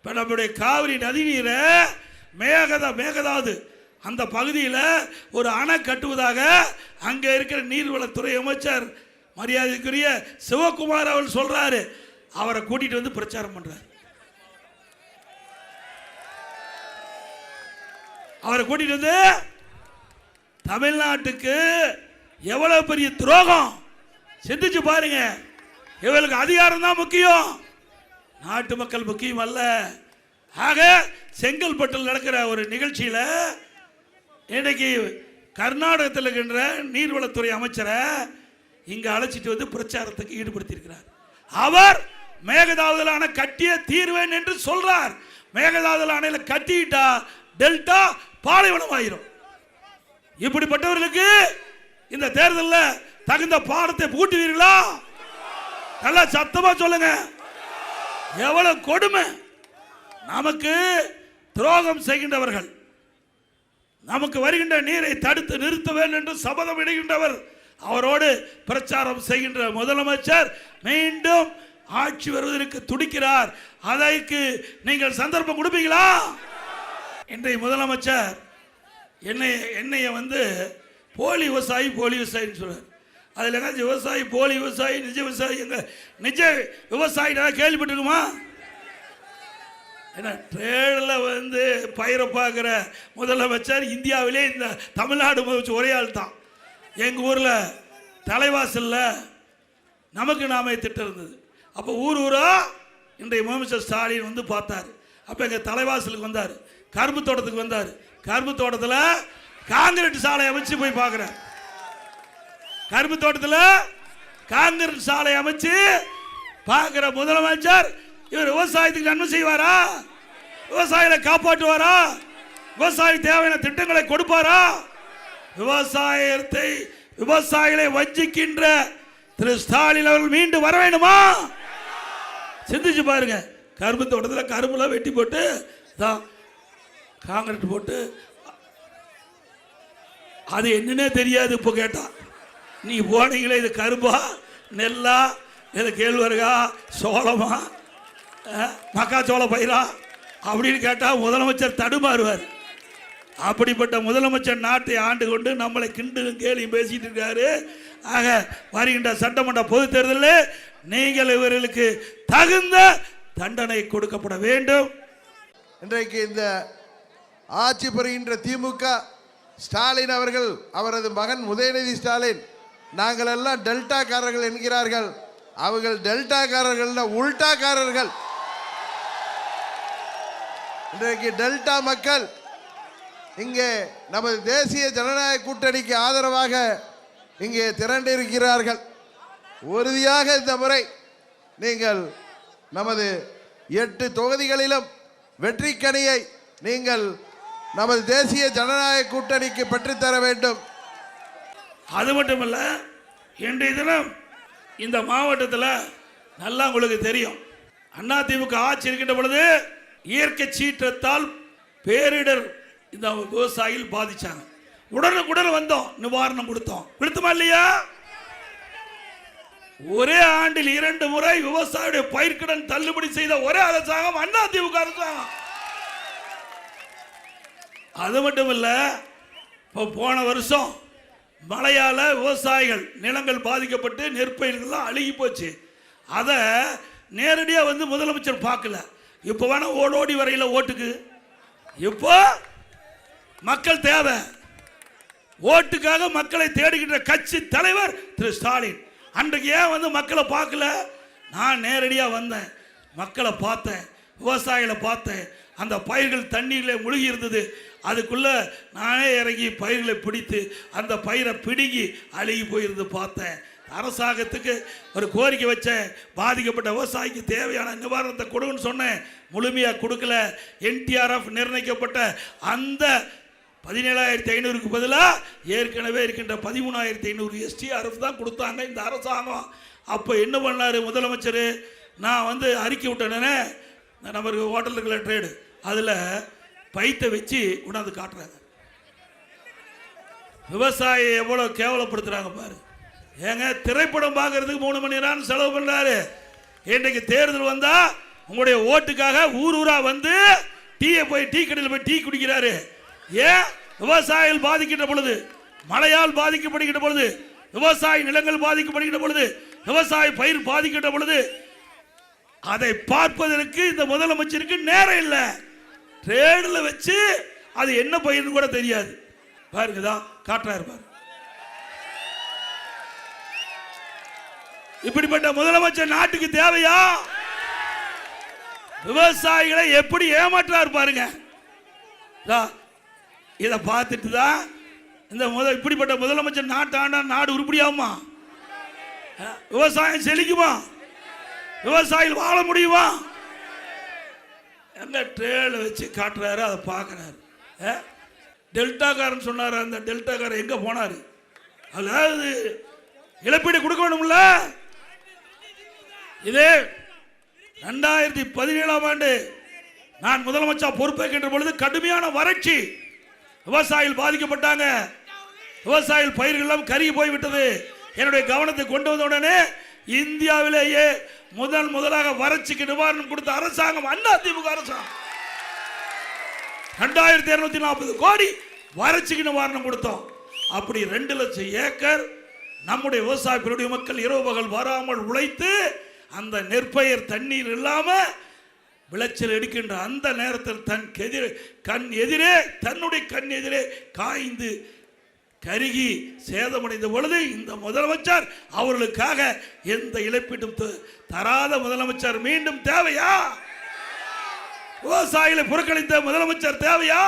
இப்போ நம்முடைய காவிரி நதிநீரை மேகதாது அந்த பகுதியில் ஒரு அணை கட்டுவதாக அங்கே இருக்கிற நீர்வளத்துறை அமைச்சர் மரியாதைக்குரிய சிவகுமார் அவர் சொல்றாரு. அவரை கூட்டிட்டு வந்து பிரச்சாரம் பண்றாரு. அவரை கூட்டிட்டு வந்து தமிழ்நாட்டுக்கு எவ்வளவு பெரிய துரோகம் சிந்திச்சு பாருங்க. இவர்களுக்கு அதிகாரம் தான் முக்கியம், நாட்டு மக்கள் முக்கியம் அல்ல. ஆக செங்கல்பட்டில் நடக்கிற ஒரு நிகழ்ச்சியில் இன்னைக்கு கர்நாடகத்தில் இருக்கின்ற நீர்வளத்துறை அமைச்சரை இங்க அழைச்சிட்டு வந்து பிரச்சாரத்துக்கு ஈடுபடுத்தியிருக்கிறார். அவர் மேகதாது அணை கட்டிய தீர்வேன் என்று சொல்றார். மேகதாது அணையில கட்டிட்டா டெல்டா பாலைவனம் ஆயிரும். இப்படிப்பட்டவர்களுக்கு இந்த தேர்தலில் தகுந்த பாடத்தை பூட்டுவீர்களா? நல்லா சத்தமா சொல்லுங்க. எவ்வளவு கொடுமை! நமக்கு துரோகம் செய்கின்றவர்கள், நமக்கு வருகின்ற நீரை தடுத்து நிறுத்த வேண்டும் என்று சபதம் இடுகின்றவர், அவரோடு பிரச்சாரம் செய்கின்ற முதலமைச்சர் மீண்டும் ஆட்சி வருவதற்கு துடிக்கிறார். அதற்கு நீங்கள் சந்தர்ப்பம் கொடுப்பீங்களா? இன்றைய முதலமைச்சர் என்னைய வந்து போலி விவசாயின்னு சொல்றார். அதில் என்ன விவசாயி, போலி விவசாயி, நிஜ விவசாயி, நிஜ விவசாயி கேள்விப்பட்டிருக்குமா? ஏன்னா ட்ரேடில் வந்து பயிரை பார்க்குற முதலமைச்சர் இந்தியாவிலே இந்த தமிழ்நாடு ஒரே ஆள் தான். எங்கள் ஊரில் தலைவாசலில் நமக்கு நாமே திட்டம் இருந்தது. அப்போ ஊரா இன்றைய முதலமைச்சர் ஸ்டாலின் வந்து பார்த்தார். அப்போ எங்கள் தலைவாசலுக்கு வந்தார், கரும்பு தோட்டத்துக்கு வந்தார். கரும்பு தோட்டத்தில் காங்கிரீட் சாலை அமைச்சு போய் பார்க்குறார். கரும்பு தோட்டத்தில் காங்கிரீட் சாலை அமைச்சு பார்க்குற முதலமைச்சர் இவர் விவசாயத்துக்கு நன்மை செய்வாரா? விவசாயிகளை காப்பாற்றுவாரா? விவசாயி தேவையான திட்டங்களை கொடுப்பாரா? விவசாயிகளை வஞ்சிக்கின்ற திரு ஸ்டாலின் அவர்கள் மீண்டும் வர வேண்டுமா? சிந்திச்சு பாருங்க. கரும்பு தோட்டத்தில் கரும்புல வெட்டி போட்டு காங்கிரீட் போட்டு அது என்னன்னே தெரியாது. இப்போ கேட்டா நீ போனீங்களே இது கரும்பா, நெல்லா, இது கேழ்வரகா, சோளமா, மக்காச்சோள பயிரா அப்படின்னு கேட்டால் முதலமைச்சர் தடுமாறுவார். அப்படிப்பட்ட முதலமைச்சர் நாட்டை ஆண்டு கொண்டு நம்மளை கிண்டும் கேலியும் பேசிட்டு இருக்காரு. ஆக வருகின்ற சட்டமன்ற பொது தேர்தலில் நீங்கள் இவர்களுக்கு தகுந்த தண்டனை கொடுக்கப்பட வேண்டும். இன்றைக்கு இந்த ஆட்சி புரிகின்ற திமுக ஸ்டாலின் அவர்கள், அவரது மகன் உதயநிதி ஸ்டாலின், நாங்கள் எல்லாம் டெல்டாக்காரர்கள் என்கிறார்கள். அவர்கள் டெல்டாக்காரர்கள் உல்டாக்காரர்கள். இன்றைக்கு டெல்டா மக்கள் இங்கே நமது தேசிய ஜனநாயக கூட்டணிக்கு ஆதரவாக இங்கே திரண்டிருக்கிறார்கள். உறுதியாக இந்த முறை நீங்கள் நமது 8 தொகுதிகளிலும் வெற்றிக்கனியை நீங்கள் நமது தேசிய ஜனநாயக கூட்டணிக்கு பெற்றுத்தர வேண்டும். அது மட்டுமல்ல, இன்றைய தினம் இந்த மாவட்டத்தில் நல்லா உங்களுக்கு தெரியும், அதிமுக ஆட்சி இருக்கின்ற பொழுது இயற்கை சீற்றத்தால் பேரிடர் இந்த விவசாயிகள் பாதிச்சாங்க. உடனுக்குடன் வந்தோம், நிவாரணம் கொடுத்தோமா இல்லையா? ஒரே ஆண்டில் 2 முறை விவசாயியுடைய பயிர்க்கடன் தள்ளுபடி செய்த ஒரே அரசாங்கம் அதிமுக அரசாங்கம். அது மட்டும் இல்ல, போன வருஷம் மழையால விவசாயிகள் நிலங்கள் பாதிக்கப்பட்டு நெற்பயிர்கள் அழுகி போச்சு. அதை நேரடியாக வந்து முதலமைச்சர் பார்க்கல. இப்போ வேணா ஓடோடி வரையில ஓட்டுக்கு. இப்போ மக்கள் தேவை, ஓட்டுக்காக மக்களை தேடுகின்ற கட்சி தலைவர் திரு ஸ்டாலின். அன்றைக்கு ஏன் வந்து மக்களை பார்க்கல? நான் நேரடியாக வந்தேன், மக்களை பார்த்தேன், விவசாயிகளை பார்த்தேன். அந்த பயிர்கள் தண்ணீரில் முழுகி இருந்தது. அதுக்குள்ள நானே இறங்கி பயிர்களை பிடித்து அந்த பயிரை பிடுங்கி அழுகி போயிருந்து பார்த்தேன். அரசாங்கத்துக்கு ஒரு கோரிக்கை வச்சேன், பாதிக்கப்பட்ட விவசாயிக்கு தேவையான நிவாரணத்தை கொடுன்னு சொன்னேன். முழுமையாக கொடுக்கல. NTRF நிர்ணயிக்கப்பட்ட அந்த 17,500க்கு பதிலாக ஏற்கனவே இருக்கின்ற 13,500 STRF தான் கொடுத்தாங்க இந்த அரசாங்கம். அப்போ என்ன பண்ணார் முதலமைச்சர்? நான் வந்து அறிக்கை விட்டேனே, நம்மளுக்கு ஹோட்டல் இருக்கிற ட்ரேடு, அதில் பைத்தை வச்சு கொண்டாந்து காட்டுறாங்க. விவசாயி எவ்வளோ கேவலப்படுத்துகிறாங்க பாரு. ஏங்க, திரைப்படம் பார்க்கறதுக்கு 3 மணி நேரம் செலவு பண்ணுறாரு. இன்றைக்கு தேர்தல் வந்தால் உங்களுடைய ஓட்டுக்காக ஊர் ஊரா வந்து டீ கடையில் போய் டீ குடிக்கிறாரு. ஏன்? விவசாயிகள் பாதிக்கின்ற பொழுது, மழையால் பாதிக்கப்படுகின்ற பொழுது, விவசாய நிலங்கள் பாதிக்கப்படுகின்ற பொழுது, விவசாய பயிர் பாதிக்கின்ற பொழுது அதை பார்ப்பதற்கு இந்த முதலமைச்சருக்கு நேரம் இல்லை. ட்ரேடில் வச்சு அது என்ன பயிர்னு கூட தெரியாது. பாருங்கதான் காட்டுறாரு பாரு. இப்படிப்பட்ட முதலமைச்சர் நாட்டுக்கு தேவையா? விவசாயிகளை எப்படி ஏமாற்றாரு பாருங்க. இதை பார்த்துட்டு தான் இந்த இப்படிப்பட்ட முதலமைச்சர் நாட்டு ஆண்டா நாடு உருப்படியாகுமா? விவசாயம் செழிக்குமா? விவசாயிகள் வாழ முடியுமா? எங்க ட்ரேல வச்சு காட்டுறாரு, அதை பார்க்கிறாரு. டெல்டாக்காரன் சொன்னார். அந்த டெல்டாக்காரன் எங்க போனாரு? அதாவது இழப்பீடு கொடுக்க வேணும்ல. இதே 2017ஆம் ஆண்டு நான் முதலமைச்சர் பொறுப்பேற்கின்ற பொழுது கடுமையான வறட்சி, விவசாயிகள் பாதிக்கப்பட்டாங்க. விவசாயிகள் பயிர்கள் எல்லாம் கருகி போய்விட்டது. என்னுடைய கவனத்தை கொண்டு வந்த உடனே இந்தியாவிலேயே முதலாக வறட்சிக்கு நிவாரணம் கொடுத்த அரசாங்கம் அதிமுக அரசாங்கம். 2240 கோடி வறட்சிக்கு நிவாரணம் கொடுத்தோம். அப்படி 2 லட்சம் ஏக்கர் நம்முடைய விவசாய பெருடைய மக்கள் இரவு பகல் வராமல் உழைத்து அந்த நெற்பயிர் தண்ணீர் இல்லாம விளைச்சல் எடுக்கின்ற அந்த நேரத்தில் தன்னுடைய கண் எதிரே காய்ந்து கருகி சேதமடைந்த பொழுது இந்த முதலமைச்சர் அவர்களுக்காக எந்த இழப்பீட்டும் தராத முதலமைச்சர் மீண்டும் தேவையா? விவசாயிகளை புறக்கணித்த முதலமைச்சர் தேவையா?